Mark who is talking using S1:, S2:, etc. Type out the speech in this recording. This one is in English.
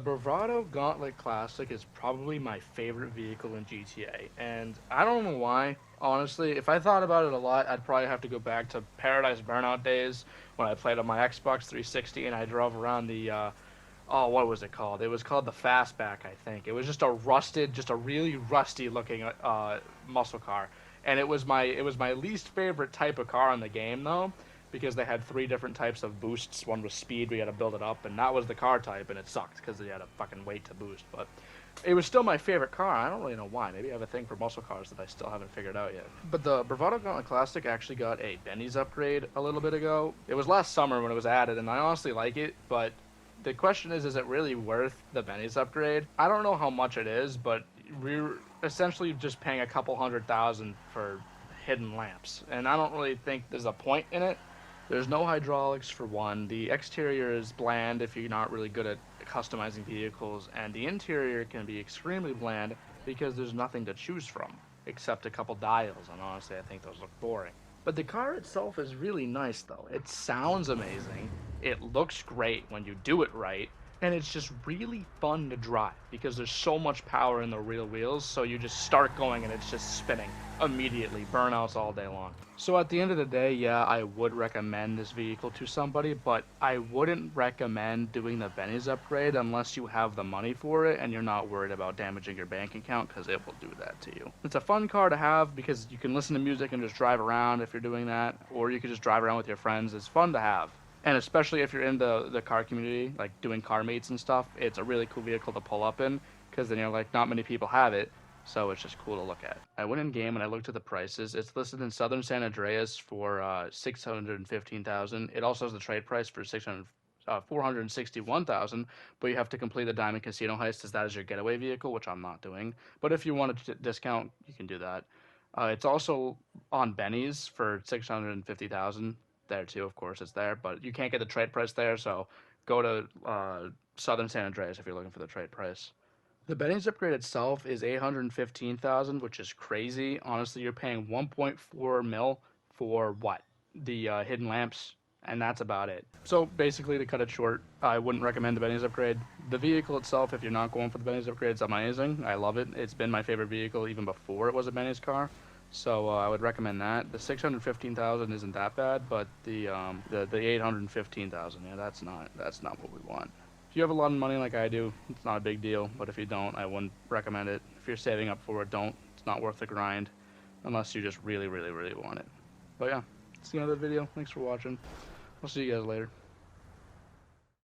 S1: Bravado Gauntlet Classic is probably my favorite vehicle in GTA, and I don't know why. Honestly, if I thought about it a lot, I'd probably have to go back to Paradise Burnout days when I played on my Xbox 360 and I drove around the oh, what was it called? It was called the Fastback, I think. It was just a really rusty looking muscle car, and it was my least favorite type of car in the game though, because they had three different types of boosts. One was speed, we had to build it up, and that was the car type, and it sucked because they had to fucking wait to boost. But it was still my favorite car. I don't really know why. Maybe I have a thing for muscle cars that I still haven't figured out yet. But the Bravado Gauntlet Classic actually got a Benny's upgrade a little bit ago. It was last summer when it was added, and I honestly like it, but the question is it really worth the Benny's upgrade? I don't know how much it is, but we're essentially just paying a couple 100,000 for hidden lamps, and I don't really think there's a point in it. There's no hydraulics for one. The exterior is bland if you're not really good at customizing vehicles, and the interior can be extremely bland because there's nothing to choose from except a couple dials, and honestly, I think those look boring. But the car itself is really nice, though. It sounds amazing. It looks great when you do it right, and it's just really fun to drive because there's so much power in the rear wheels, so you just start going and it's just spinning immediately, burnouts all day long. So at the end of the day, yeah, I would recommend this vehicle to somebody, but I wouldn't recommend doing the Benny's upgrade unless you have the money for it and you're not worried about damaging your bank account, because it will do that to you. It's a fun car to have because you can listen to music and just drive around if you're doing that, or you could just drive around with your friends. It's fun to have. And especially if you're in the car community, like doing car meets and stuff, it's a really cool vehicle to pull up in, because then you're like, not many people have it, so it's just cool to look at. I went in game and I looked at the prices. It's listed in Southern San Andreas for 615,000. It also has the trade price for 461,000, but you have to complete the Diamond Casino heist as that is your getaway vehicle, which I'm not doing. But if you want a discount, you can do that. It's also on Benny's for 650,000. There too, of course, it's there, but you can't get the trade price there, so go to Southern San Andreas if you're looking for the trade price. The Benny's upgrade itself is 815,000, which is crazy. Honestly, you're paying 1.4 mil for what? The hidden lamps, and that's about it. So basically, to cut it short, I wouldn't recommend the Benny's upgrade. The vehicle itself, if you're not going for the Benny's upgrade, it's amazing. I love it. It's been my favorite vehicle even before it was a Benny's car. So I would recommend that. The 615,000 isn't that bad, but the 815,000, yeah, that's not what we want. If you have a lot of money like I do, it's not a big deal. But if you don't, I wouldn't recommend it. If you're saving up for it, don't. It's not worth the grind, unless you just really, really, really want it. But yeah, that's the end of the video. Thanks for watching. I'll see you guys later.